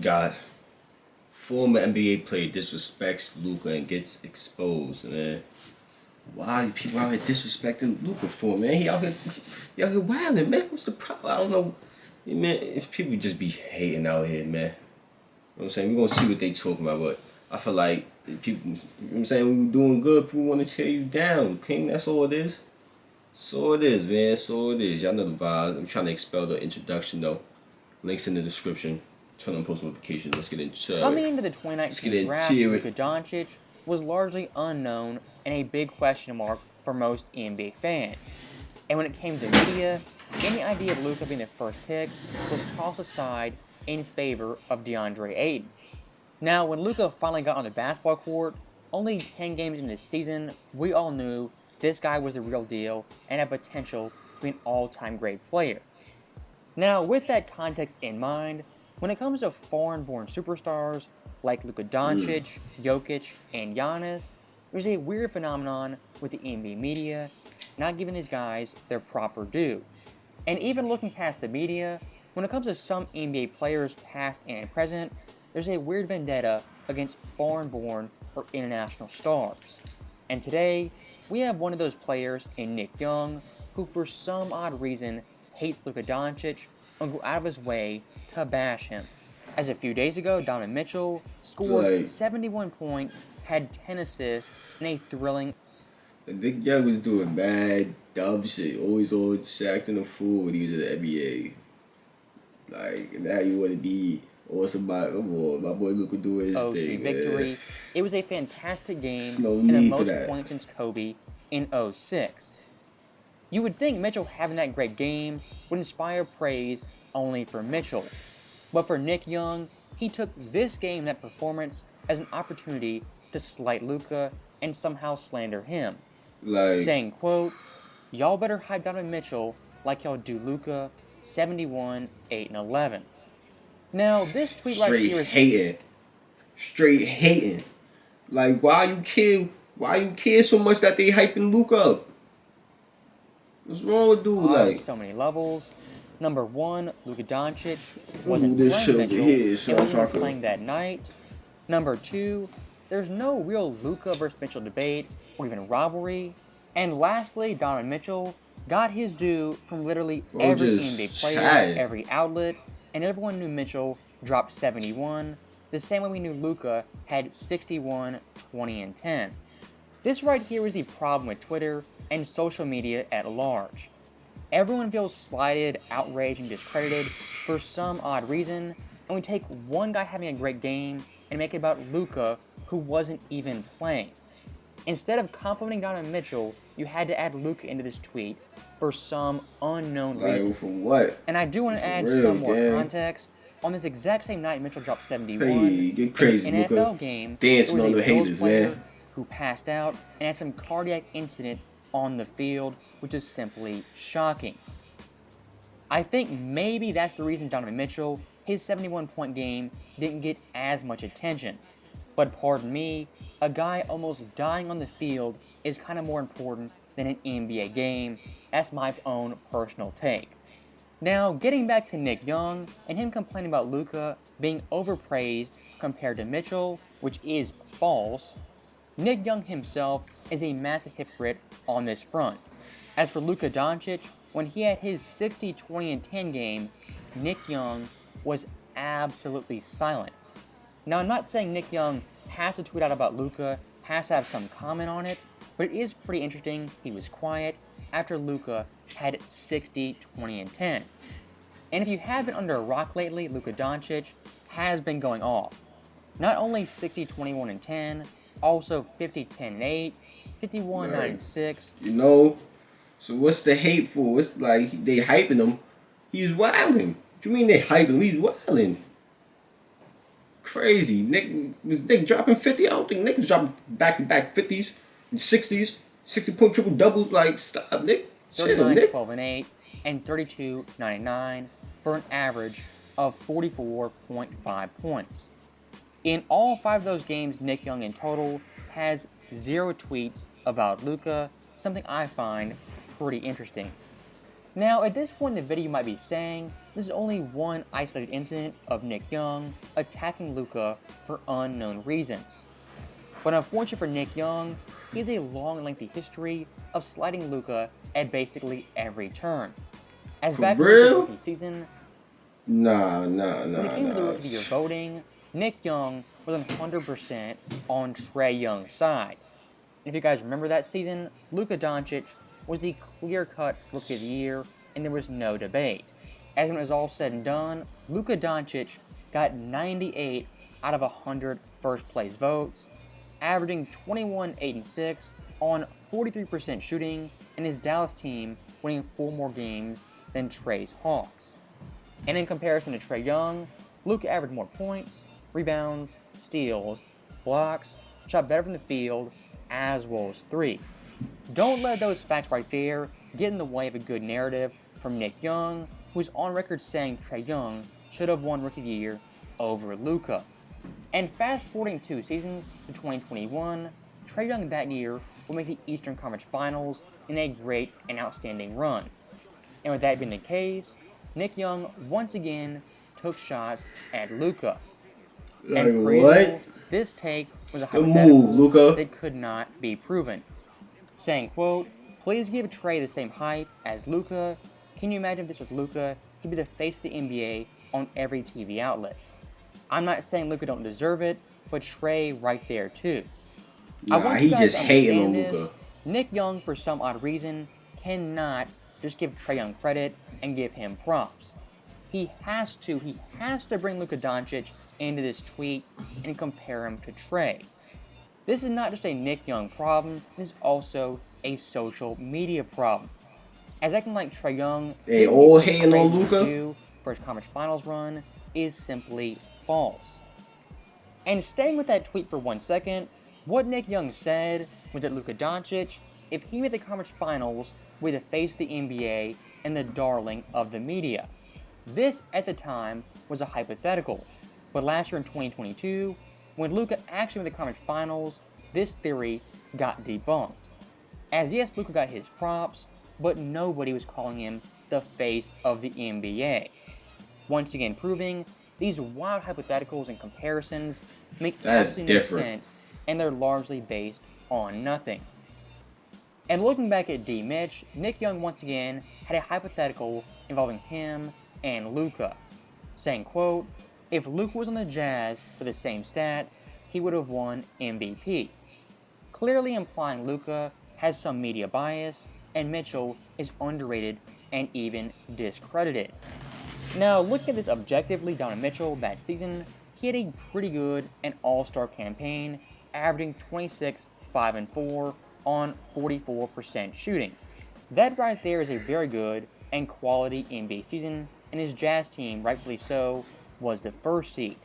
got former NBA player disrespects Luka and gets exposed, man. Why are people out here disrespecting Luka for, man? He out here wilding, man. What's the problem? I don't know. Man, if people just be hating out here, man. You know what I'm saying? We're gonna see what they talking about, but I feel like people, you know what I'm saying, when you're doing good, people want to tear you down, King. That's all it is. So it is, man. So it is. Y'all know the vibes. I'm trying to expel the introduction, though. Links in the description. Turn on post notifications. Let's get into it. Coming into the 2019 draft, Luka Doncic was largely unknown and a big question mark for most NBA fans. And when it came to media, any idea of Luka being the first pick was tossed aside in favor of DeAndre Ayton. Now, when Luka finally got on the basketball court, only 10 games into the season, we all knew this guy was the real deal and had potential to be an all-time great player. Now, with that context in mind, when it comes to foreign-born superstars like Luka Doncic, Jokic, and Giannis, there's a weird phenomenon with the NBA media not giving these guys their proper due. And even looking past the media, when it comes to some NBA players past and present, there's a weird vendetta against foreign-born or international stars. And today, we have one of those players in Nick Young, who for some odd reason hates Luka Doncic and go out of his way to bash him. As a few days ago, Donovan Mitchell scored 71 points, had 10 assists, and a thrilling... Nick Young was doing bad, dumb shit. Always on Shaq and the fool when he was in the NBA. Like, now you want to be or somebody, my boy Luka doing his thing. Victory. Man. It was a fantastic game no and the need most for that. points since Kobe in 06. You would think Mitchell having that great game would inspire praise only for Mitchell. But for Nick Young, he took this game and that performance as an opportunity to slight Luka and somehow slander him. Saying, quote, "Y'all better hype Donovan Mitchell like y'all do Luka, 71, 8, and 11. Now, this tweet right here is... Straight hating. Like, why you care so much that they hyping Luka up? What's wrong with dude? Like, so many levels. Number one, Luka Doncic wasn't playing Mitchell. He wasn't playing that night. Number two, there's no real Luka versus Mitchell debate or even rivalry. And lastly, Donovan Mitchell got his due from literally every NBA player, every outlet, and everyone knew Mitchell dropped 71, the same way we knew Luka had 61, 20, and 10. This right here is the problem with Twitter and social media at large. Everyone feels slighted, outraged, and discredited for some odd reason, and we take one guy having a great game and make it about Luka, who wasn't even playing. Instead of complimenting Donovan Mitchell, you had to add Luka into this tweet for some unknown reason. For what? And I do want to add some more context. On this exact same night, Mitchell dropped 71. Hey, get crazy, in an Luka. NFL game, dancing on the haters, man. Who passed out and had some cardiac incident on the field, which is simply shocking. I think maybe that's the reason Donovan Mitchell, his 71-point game, didn't get as much attention. But pardon me, a guy almost dying on the field is kind of more important than an NBA game. That's my own personal take. Now, getting back to Nick Young and him complaining about Luka being overpraised compared to Mitchell, which is false, Nick Young himself is a massive hypocrite on this front. As for Luka Doncic, when he had his 60, 20, and 10 game, Nick Young was absolutely silent. Now, I'm not saying Nick Young has to tweet out about Luka, has to have some comment on it, but it is pretty interesting he was quiet after Luka had 60, 20, and 10. And if you have been under a rock lately, Luka Doncic has been going off. Not only 60, 21, and 10, also 50, 10, and 8, 51, 9, and 6. You know, so what's the hate for? It's like they hyping him. He's wilding. What you mean they hyping him? He's wilding. Crazy. Nick dropping 50? I don't think Nick is dropping back-to-back 50s and 60s. 60-point triple-doubles. Like, stop, Nick. 39, Nick. 12, and 8, and 32, 9, and 9 for an average of 44.5 points. In all 5 of those games, Nick Young in total has 0 tweets about Luka, something I find pretty interesting. Now, at this point in the video, you might be saying, this is only one isolated incident of Nick Young attacking Luka for unknown reasons. But unfortunately for Nick Young, he has a long and lengthy history of slighting Luka at basically every turn. As For back in real? the rookie season, Nah. when it came to the rookie of the year voting, Nick Young was 100% on Trae Young's side. And if you guys remember that season, Luka Doncic was the clear-cut rookie of the year, and there was no debate. As when it was all said and done, Luka Doncic got 98 out of 100 first-place votes, averaging 21, 8, and 6 on 43% shooting, and his Dallas team winning 4 more games than Trae's Hawks. And in comparison to Trae Young, Luka averaged more points, rebounds, steals, blocks, shot better from the field, as well as 3. Don't let those facts right there get in the way of a good narrative from Nick Young, who's on record saying Trae Young should have won Rookie of the Year over Luka. And fast forwarding 2 seasons to 2021, Trae Young that year will make the Eastern Conference Finals in a great and outstanding run. And with that being the case, Nick Young once again took shots at Luka. And what? This take was a Good hypothetical move, Luka. that could not be proven. Saying, quote, "Please give Trae the same hype as Luka. Can you imagine if this was Luka? He'd be the face of the NBA on every TV outlet." I'm not saying Luka don't deserve it, but Trae right there too. Nah, he just hating on this. Luka. Nick Young, for some odd reason, cannot just give Trae Young credit and give him props. He has to bring Luka Doncic into this tweet and compare him to Trae. This is not just a Nick Young problem, this is also a social media problem. As acting like Trae Young They all hating on Luka for his conference finals run is simply false. And staying with that tweet for 1 second, what Nick Young said was that Luka Doncic, if he made the conference finals, would be the face of the NBA and the darling of the media. This, at the time, was a hypothetical. But last year in 2022, when Luka actually made the conference finals, this theory got debunked. As yes, Luka got his props, but nobody was calling him the face of the NBA. Once again proving these wild hypotheticals and comparisons make absolutely no sense, and they're largely based on nothing. And looking back at D-Mitch, Nick Young once again had a hypothetical involving him and Luka, saying, quote, "If Luka was on the Jazz for the same stats, he would have won MVP." Clearly implying Luka has some media bias, and Mitchell is underrated and even discredited. Now, looking at this objectively, Donovan Mitchell that season, he had a pretty good and all-star campaign, averaging 26, 5, and 4 on 44% shooting. That right there is a very good and quality NBA season, and his Jazz team, rightfully so, was the first seed.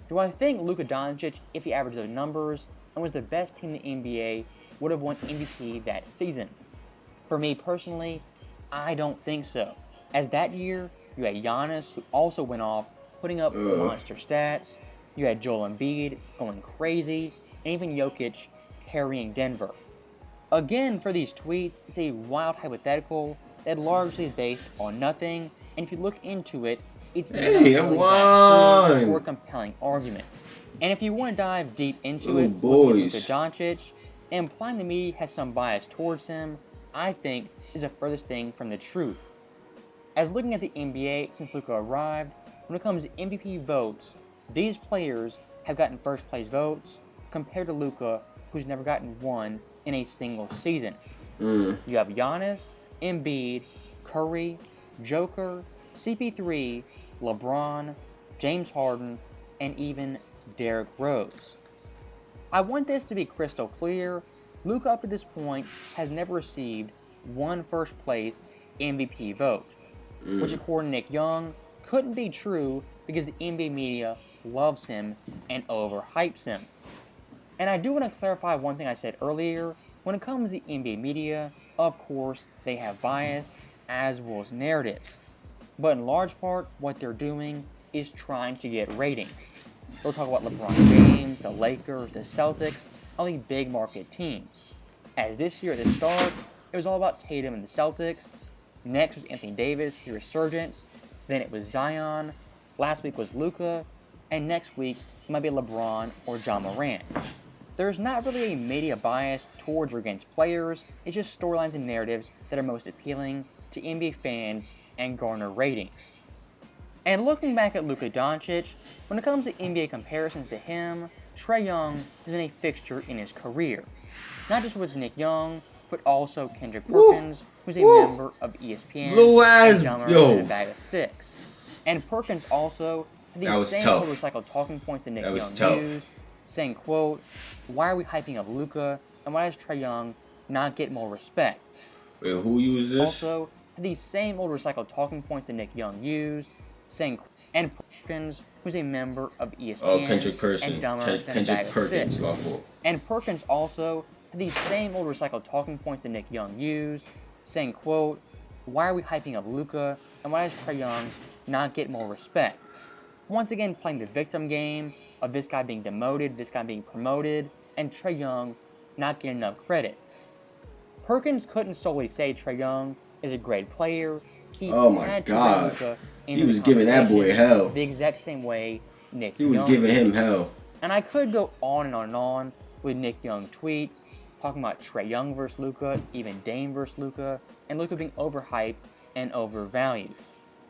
Do I think Luka Doncic, if he averaged those numbers and was the best team in the NBA, would have won MVP that season? For me personally, I don't think so. As that year, you had Giannis, who also went off, putting up monster stats. You had Joel Embiid going crazy, and even Jokic carrying Denver. Again, for these tweets, it's a wild hypothetical that largely is based on nothing, and if you look into it, it's not really that true or compelling argument. And if you want to dive deep into it, looking at Luka Doncic, implying the media has some bias towards him, I think is the furthest thing from the truth. As looking at the NBA since Luka arrived, when it comes to MVP votes, these players have gotten first place votes compared to Luka, who's never gotten one in a single season. You have Giannis, Embiid, Curry, Joker, CP3, LeBron, James Harden, and even Derrick Rose. I want this to be crystal clear. Luka up to this point has never received one first place MVP vote, which according to Nick Young couldn't be true because the NBA media loves him and overhypes him. And I do want to clarify one thing I said earlier. When it comes to the NBA media, of course, they have bias as well as narratives. But in large part, what they're doing is trying to get ratings. They'll talk about LeBron James, the Lakers, the Celtics, all the big market teams. As this year at the start, it was all about Tatum and the Celtics. Next was Anthony Davis, the resurgence. Then it was Zion. Last week was Luka. And next week it might be LeBron or John Morant. There's not really a media bias towards or against players, it's just storylines and narratives that are most appealing to NBA fans and garner ratings. And looking back at Luka Doncic, when it comes to NBA comparisons to him, Trae Young has been a fixture in his career. Not just with Nick Young, but also Kendrick Perkins, who's a member of ESPN and dumber than a bag of sticks. And Perkins also had the same old recycled talking points that Nick Young used, saying, quote, "Why are we hyping up Luka, and why does Trae Young not get more respect?" Wait, who used this? Also, had the same old recycled talking points that Nick Young used, saying, and Perkins, who's a member of ESPN and dumber than a bag of sticks. And Perkins also had the same old recycled talking points that Nick Young used, saying, quote, "Why are we hyping up Luka, and why does Trae Young not get more respect?" Once again playing the victim game of this guy being demoted, this guy being promoted, and Trae Young not getting enough credit. Perkins couldn't solely say Trae Young is a great player. He had to bring Luka into he was giving that boy hell. The exact same way Nick Young. He was giving him hell. And I could go on and on and on with Nick Young tweets, talking about Trae Young versus Luka, even Dame versus Luka, and Luka being overhyped and overvalued.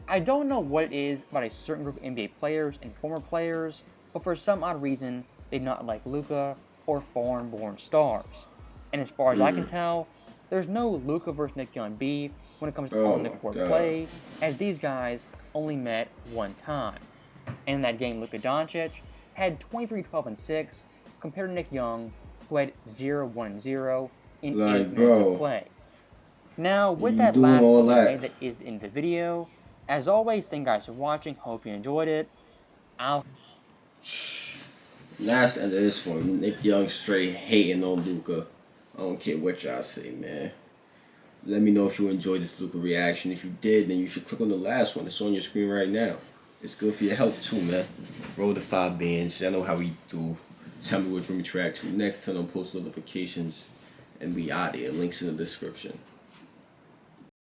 I don't know what it is about a certain group of NBA players and former players, but for some odd reason, they do not like Luka or foreign-born stars. And as far as I can tell, there's no Luka versus Nick Young beef when it comes to on-the-court play, as these guys only met one time. And in that game, Luka Doncic had 23, 12, and 6, compared to Nick Young, who had 0, 1, and 0 in 8 minutes of play. Now, with that last play that is in the video, as always, thank you guys for watching. Hope you enjoyed it. Last end of this one, Nick Young straight hating on Luka. I don't care what y'all say, man. Let me know if you enjoyed this Luka reaction. If you did, then you should click on the last one. It's on your screen right now. It's good for your health too, man. Roll the 5 bands. I know how we do. Tell me which room you track to next. Turn on post notifications. And we out here. Links in the description.